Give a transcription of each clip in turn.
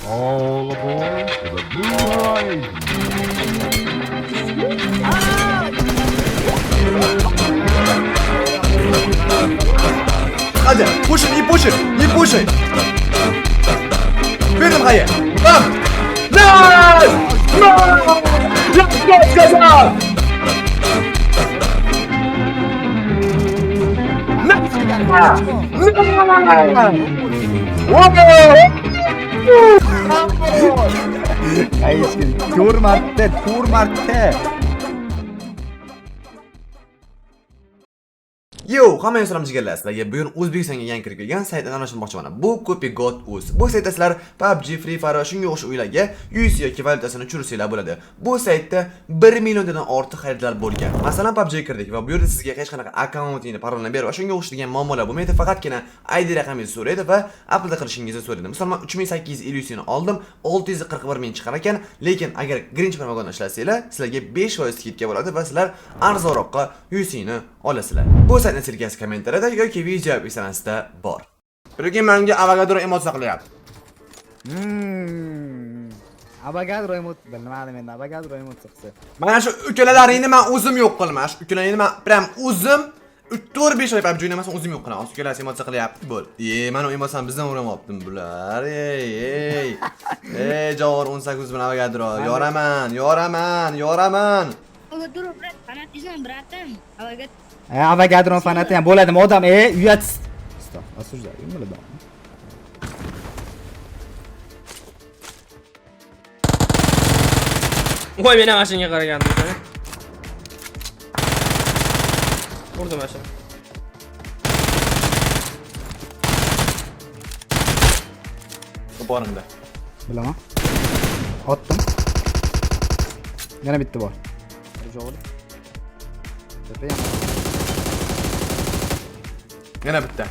All aboard for the Blue Horizon. Hadi push'un, iyi push'un, iyi push'un. Verdim hayır. Bam. Nice! Nice! Gaza! To'rt marta. Yo, hamma salom jigarlar, sizlarga bugun O'zbekistonga yangi kirib kelgan saytdan tanishmoqchiman. Bu Copygot.uz. Bu saytda sizlar PUBG, Free Fire va shunga o'xshash o'yinlarga UC yoki valyutasini tushirsangiz bo'ladi. Bu saytda 1 milliondan ortiq xaridlar bo'lgan. Masalan, PUBG ga kirdik va bu yerda sizga hech qanaqa akkauntingni, parolni berib va shunga o'xshagan muammolar bo'lmaydi. Faqatgina ID raqamingizni so'raydi va upload qilishingizni so'raydi. Masalan, men 3850 ni oldim, 641 ming chiqar ekan, lekin agar Grinch promodan ishlasanglar, sizlarga 5% skidka bo'ladi va sizlar arzonroqqa UC ni olasizlar. Bu saytning sergasi kommentariyada yoki video opsiyalarida bor. Lekin menga Avogadro emotsiya qilyapti. Avogadro emot bilmadim endi. Avogadro emot chiqsa. Mana shu ukalalaringni men o'zim yo'q qilaman. Shu ukalaringni men prям o'zim 4-5 oy PUBG o'ynamasam o'zim yo'q qilaman. Ukalar emotsiya qilyapti bo'l. Mana u emotsiyani bizdan o'rayaptim bular. Ey, javohir 18 bilan Avogadro. Yoraman. Avogadro, brat, fanatizm, bratim. Avogadro. Avogadro fanati ham bo'ladimi odam? Uyat. Stop. Asujlar, nima bo'ladi? Voy, men ham mashinaga qaragandim. Urdim mashina. Borimda. Bilaman. Otdim. Yana bitta bor. Jo'g'li. Tepayam. Yana bitta.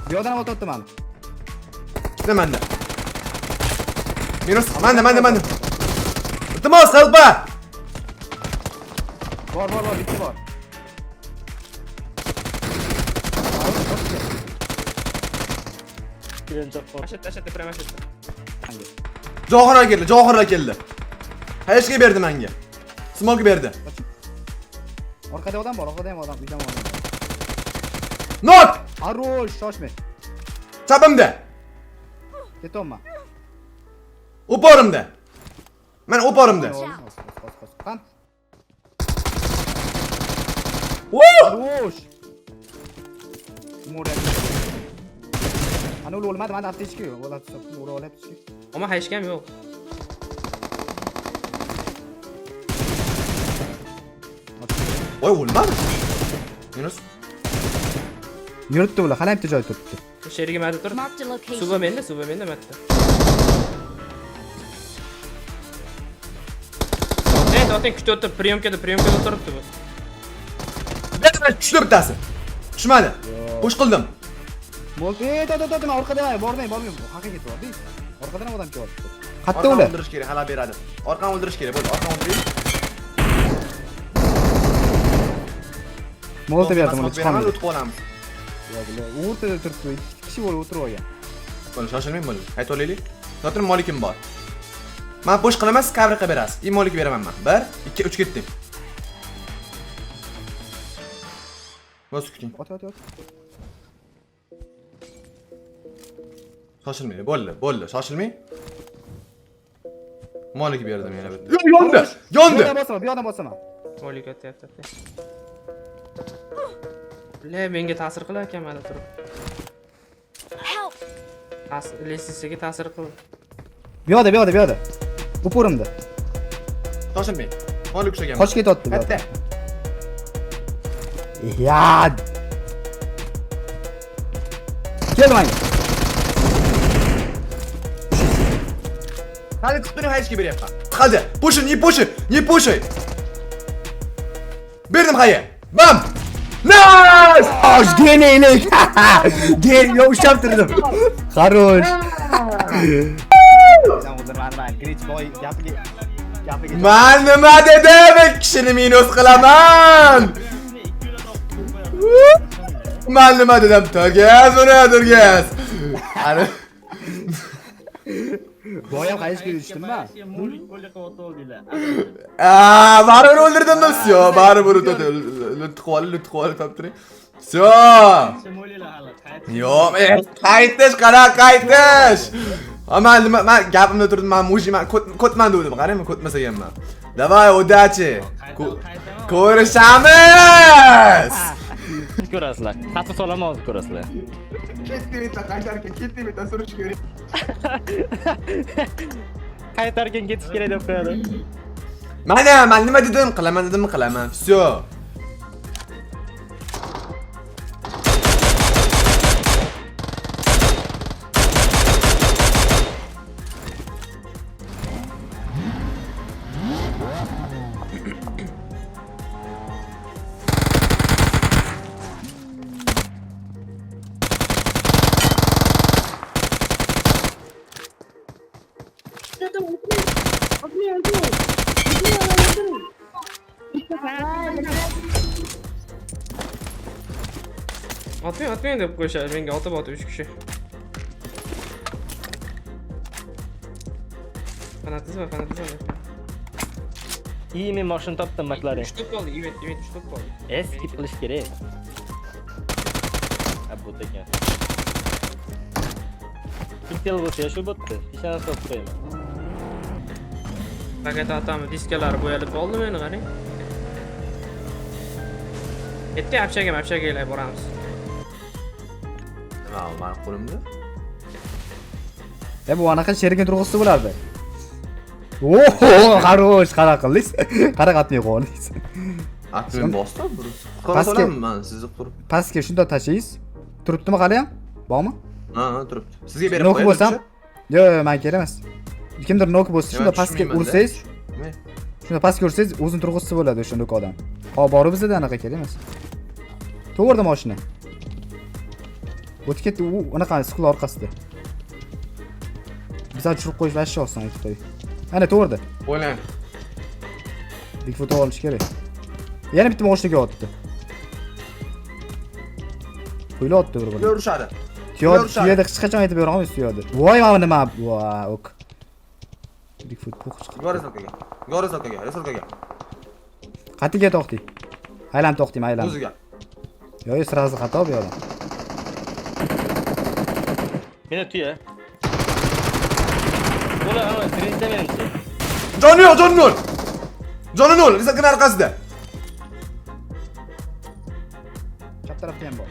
Bu yoqdan o'tdim men. Bitta menda. Minus, menda. Iltimos, qalba. Bor, bitta bor. Ashadda, prям ashadda. Javohir keldi. Hech kim berdi menga. Smoke berdi. Orqada odam bor, uydan odam. Not! Arosh, shoshma. Chapimda. Ketomma. O'porimda. Men o'porimda. Qan. Arosh. Mo'rad. Ana o'lmadi, men aptechka yo'q. O'ladi. Ammo hech kim yo'q. Voy, o'lmadi. Minus. Yuribdi ular, hali bitta joy turibdi. Sheriga menda tur. Marked a location. Suva menda matta. To'xtang, kutib priyomkada turibdi bu. Tushdi bittasi. Tushmadi. Qo'sh qildim. Bo'ldi, men orqadan bormay. Haqiqat bordi. Orqadan odam kelyapti. Qatta ular. O'ldirish kerak, hala beradi. Orqani o'ldirish kerak. Bo'ldi, orqani o'ldiring. Molta berdim, uni chiqaman, chiqaman. o'tib qolamiz. O'rtada turibdi, ikki kishi bo'lib o'tirib olgan. Bo'ldi, shoshilmang bo'ldi. Qaytib olaylik. Zotir molikim bor. Men bo'sh qilaman, siz kavrqa berasiz. Molik beraman men. 1, 2, 3 ketdim. Bos kuting. Ot. Shoshilmang, bo'ldi, shoshilmang. Molik berdim yana bitta. Yondi. Bu yoqdan bosaman. Molik o'tyapti. Menga ta'sir qilar ekan mana turib. Help! Lesisaga ta'sir qil. Bu yoqda. Upurimda. Shoshilmang. Molik ushlagan. Qochib ketyapti. Katta. Ya. Kelmang. Hadi tutturing, hech kim beryapman. Hadi, не pushing. Berdim hayır. Bam! Nice! Deneylik. Gel, yo ushlab turdim. Xarosh. Men nima dedim? Kishini minus qilaman. Men nima dedim? Turgaz. Bu ham qayishga yurishdim ben. Baribir o'ldirdim da, всё, baribir lutqib toptiring. Всё. Yo'q, qaytish. Men gapimda turdim, men mujiman, ko'tman dedim, qaraymi, ko'tmasa ham men. Davay, удачи. Ko'rishamiz. Ko'rasizlar. Xatni solaman hozir ko'rasizlar. Ketdi, surish kerak. Qaytargan ketish kerak deb qo'yadi. Men nima dedim? Qilaman. Всё. Atmayın deb qo'yishadi. Menga otib 3 kishi. Fanatizm. İyi men mashina topdim McLaren. 3 top qoldi, event 3 top qoldi. Skip qilish kerak. Bu ekan. Intel bo'lsa shu botdi. Ishonch solib qo'yaman. Faqat atamni diskalari bo'yalib qoldi meni qarang. Yetti apchaga boramiz. Nima, men qo'limda? Bu anaqa sherga turg'izsa bo'lardi. Oho, xarosh, qara qildingiz. Qara qatmay qo'ydingiz. Atmen bosdim, burus. Pastga Men sizni qurib. pastga shunda tashlaysiz. Turibdimi qara ham? Bormi? Ha, turibdi. Sizga berib Nok qo'yaman. bo'lsam? Yo'q, men kerak emas. Kimdir nok bo'lsa, shunda pastga ursangiz, shunda pastga ursangiz, o'zini turg'izsa bo'ladi o'sha nok odam. Hop, borib bizda anaqa kerak emas. To'g'ri mashina. O'tib ketdi, u anaqa sukul orqasida. Biz tushirib qo'yish vashsha oson aytib qo'y. Ana to'g'ri. O'ylang. Big foto olish kerak. Yana bitta mashinaga otdi. Qo'yla otdi bir. Urushadi. Tuyada hech qachon aytib bera olmaysiz tuyada. Voy, mana nima? Voy, ok. Big foto po'q chiqdi. Resorkaga. Qatiga to'xting. Aylanib to'xting, aylanib. O'ziga. Yo'q, sразу xato bu yo'q. Meni tuya. Ular ana birinchi menimcha. Joni nol, rizqning orqasida. Chap tarafda ham bor.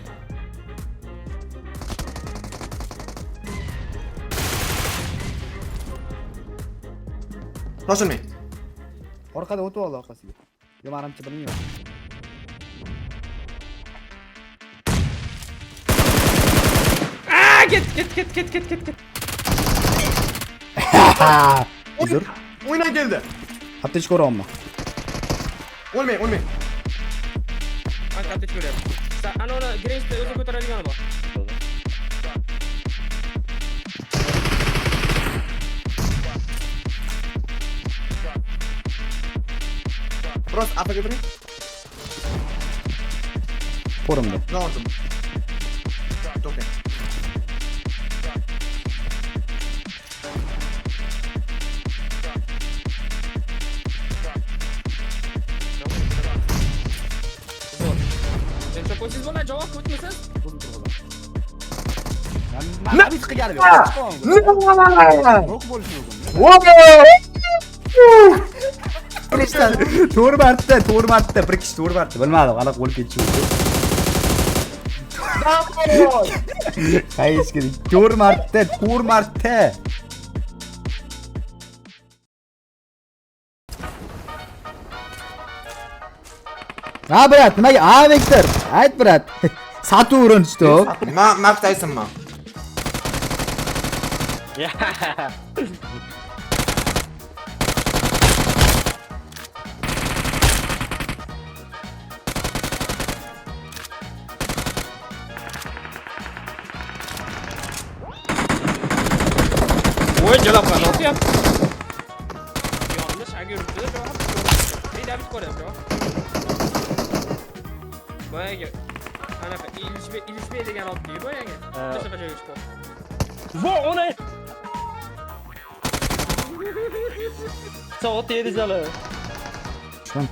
Shoshilmang. Orqada o'tib oldi orqasiga. Yo, menimcha bilmayman. Ket. Uzr. O'yna keldi. Aptech ko'ryapman. O'lmang. Ana katta ko'ryapman. Ana uni Grace'da o'zi ko'taradigani bor. Biroz apaga turing. Qo'rimda. Nozim. To'xtang. Sen qo'ysiz bo'lar, javob o'tmasiz. Nima his qilganim yo'q. Nok bo'lishi mumkin. To'g'ri marta, bir kishi to'g'ri marta. Bilmadim, aniq o'lib ketishi mumkin. Qaysi kerak? To'g'ri marta. Ha, brat, nimaga? Ha, Viktor. Ayt, brat. Saturn что? Mark Taysonman. Voy, jalab qiladi, otyapti. Yonida shagi yuribdi-da, javob. David ko'ryapti. Boyaga anaqa ilishmay degan otdi boyaga. O'sha joyga chiqib. Vo, ona Soat yedi jala. Düşman.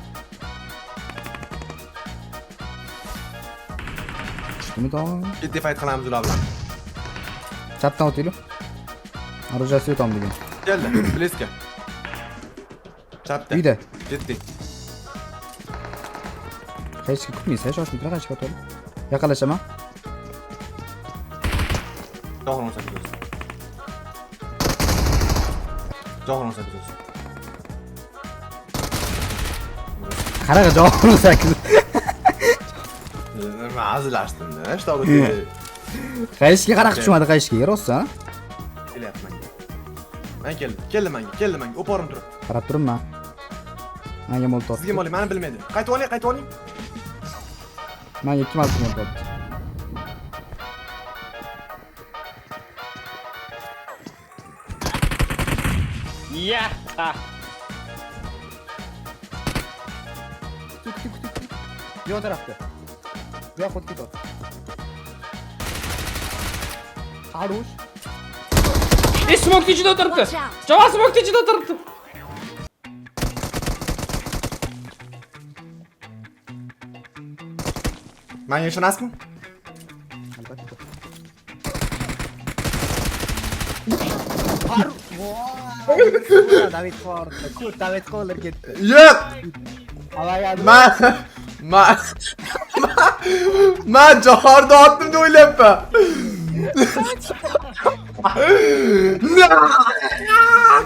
Düştü mü tamam? Ciddi fight qilamiz ular bilan. Chapdan o'taylik. Arujasi o'tam degan. Keldi, близко. Chapda. Uyda. Ciddi. Hech kim kutmaysiz, shoshmay turib qancha o'tadi. Yaqinlashaman. To'g'ri 18. To'g'ri 18. Qaraqa javob 8. Nima azilashdim-da, что вы? Qayishga qaraq tushmadi qayishga, rostsan? Kelyapman. Men keldim manga, o'parim turib. Qarab turibman. Menga mol tortdi. Sizga moli, meni bilmaydi. Qaytib oling. Menga 2 marta mol tortdi. Ya. Ah. Kutu. Bu tarafda. Bu yoqqa o'tib ketdi. Harush. Smoke ichida o'tiribdi. Watch out. Javob smoke ichida o'tiribdi. Menga ishonasizmi? Albatta. David Ford. David Ford ketdi. Yo'q. Avayadi. Men johorda otdim deb o'ylayapman.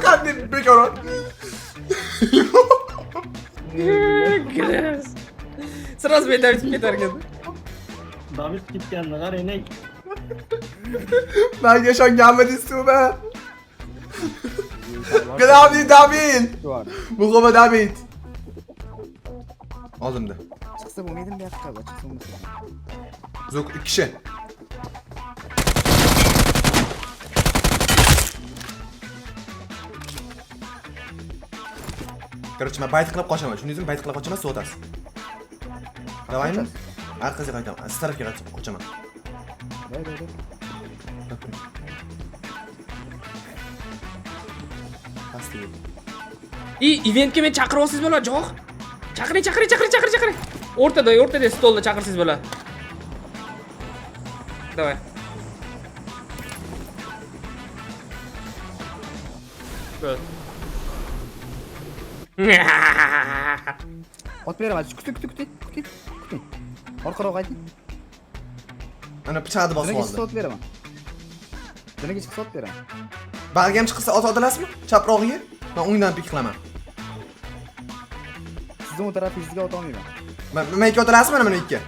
Qanday bekor. Gres. Сразу men David ketar ekan. David ketganini qarang. Menga ishonganmidingizmi? David. Muhimi David. Oldimda. Chiqsa bo'lmaydimi bu yoqqa? Chiqsa bo'lmasa. Zo'q 2 kishi. Короче, men bayt qilib qochaman. Tushundingizmi? Bayt qilib qochaman, suv o'tasiz. Davaymi? Arkasiga qaytaman. Siz tarafga qochaman. Day. Pastga. Eventga men chaqiryapsiz bo'lar, jo'q. Chaqiring. O'rtada stolda chaqirsiz bo'lar. Давай. Good. Ot beraman. Kuting. Orqaroq ayting. Ana pichoqni bosib Nimaga oldi. chiqsa ot beraman. Nimaga chiqsa ot beraman. Bag'ga ham chiqsa ot olasizmi? Chaprog'iga? Men o'ngdan pik qilaman. Sizning tarafingizga ot olmayman. Men ikki otalasizmi mana ikki?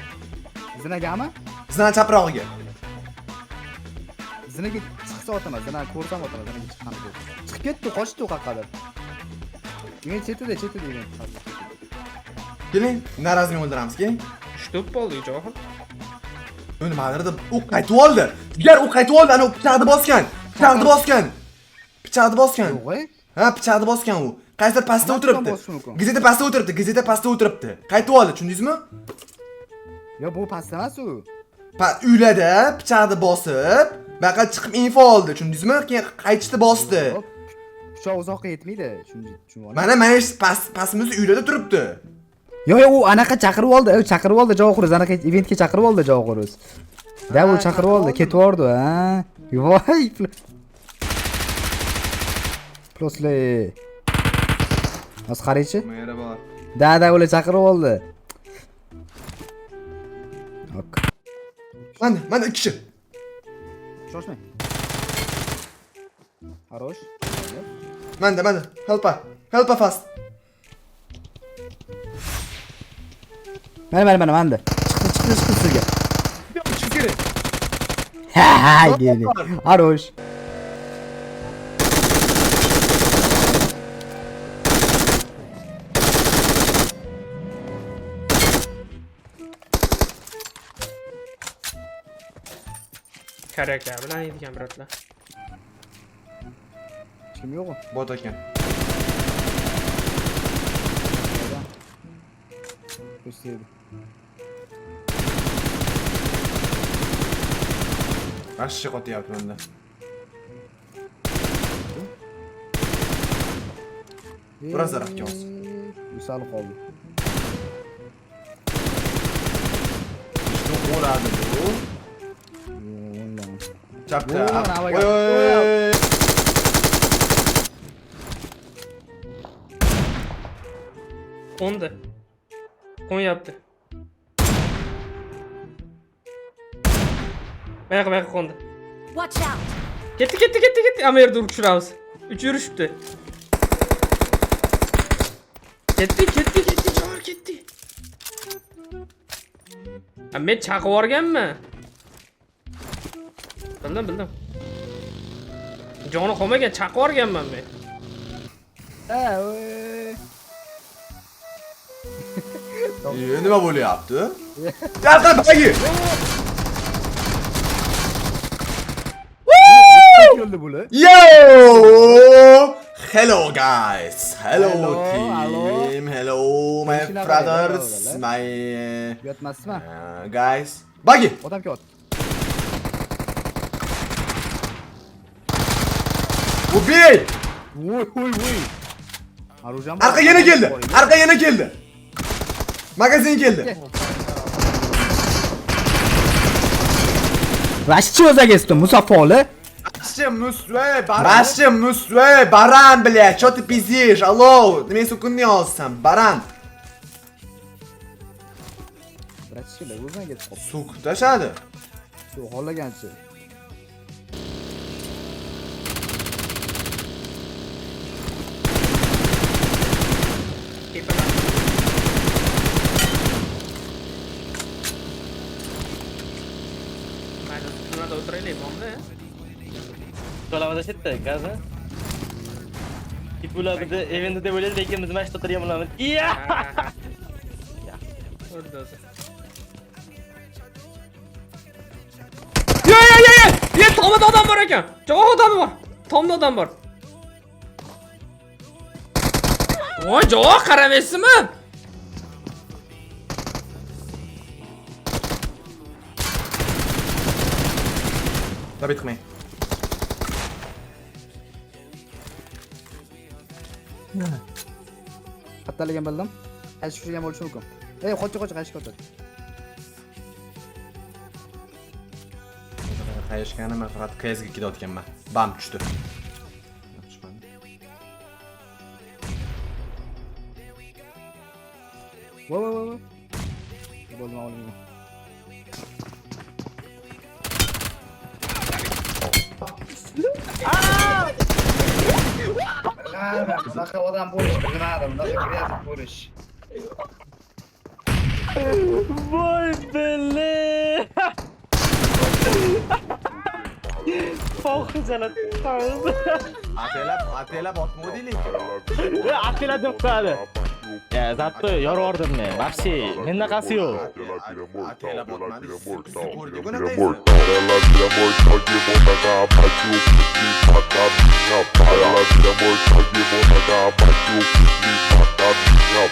Zinagami? Sizdan chaprog'iga. Zinaga chiqsa otaman. Zina ko'rsam otaman. Zinaga chiqqani yo'q. Chiqib ketdi, qochdi u qaqadir. Men chetida ekan. Keling, narazini o'ldiramiz, keling. Shtub bo'ldi, jo'q. Uni ma'noda u qaytib oldi. Jigar u qaytib oldi, ana u pichoqni bosgan. Yo'q-ey. Ha, pichoqni bosgan u. Qaysidir pastda o'tiribdi. Gazeta pastda o'tiribdi. Qaytib oldi, tushundingizmi? Yo, bu past emas u. Uylada pichoqni bosib, baqa chiqib info oldi, tushundingizmi? Keyin qaytishni bosdi. Pichoq uzoqqa yetmaydi, tushunib. Mana pastimiz uylada turibdi. Yo, u anaqa chaqirib oldi, Javohiruz, anaqa eventga chaqirib oldi Javohiruz. Da u chaqirib oldi, ketib yordi, ha. Voy. Plusle. Az qaraychi? Merhaba. Da, ular chaqirib oldi. Ok. Mana 2 kishi. Shoshmang. Хорош. Manda. Help fast. Mana. Chiqdi sizga. Chiqib kerak. Ha, geldi. Хорош. Karakter bilan yetgan biratlar. Kim yo'q? Bot ekan. Ko'rsaydi. Yaxshi qotyapti menda. Biraz tarafga olsun. Misal qoldi. İşte o'ladi bu. Chapda. O'lan, havaga. Oy. Qo'ndi. Qo'nyapti. Bayoqa qo'ndi. Watch out! Ketdi. Ama yerda urib tushiramiz. 3 yurishibdi. Ketdi, javob ketdi. Men chaqib yuborganman. Bildim. Joni qolmagan, chaqib yuborganman men. Nima bo'lyapti? Gel bagi. Keldi bular. Yo! Hello guys. Hello Hello. team. Hello my Shunaqangi brothers. bo'ladi. My Uyatmasizmi? guys. Bagi. Odam ket. Ubey. Voy. Arujam. Arka yana keldi. Magazin keldi. Rashchi o'zagesdi, Musaffoli. Вообще, баран, блядь, что ты пиздишь? Алло, ты меня, сука, нёсом, баран. Rashchilar o'zagesdi. Сука, tashadi. Shu xohlagancha. Mayli, tunada o'tiraylik, momda. To'lamada chetda gazni. Bular bizni eventda deb o'ylaydi, lekin biz mana shu o'tirgan bo'lamiz. Iya! O'rda o'zi. Ye, tomda odam bor ekan. Javob odami bor. Tomda odam bor. Voy, javob qaramaysizmi? Tabii qilmang. Xatalagan bildim. Qaysi tushirgan bo'lishi mumkin. Qoch, qaysi qoch. Qayishgani men faqat KSga ketayotganman. Bam tushdi. Voy. Bo'lma oling. Bunaqa odam bo'lish bilmadim, bunaqa kreativ bo'lish. Voy belle! Fohizalar. Atelab otmadinglar. Atiladim qadi. Zatto yorordim men. Вообще, mendaqasi yo'q. Atelab otmadingiz. Ela tira mortal de bonaga, bate o cuti, pata, na paia. Ela tira mortal de bonaga, bate o cuti, pata,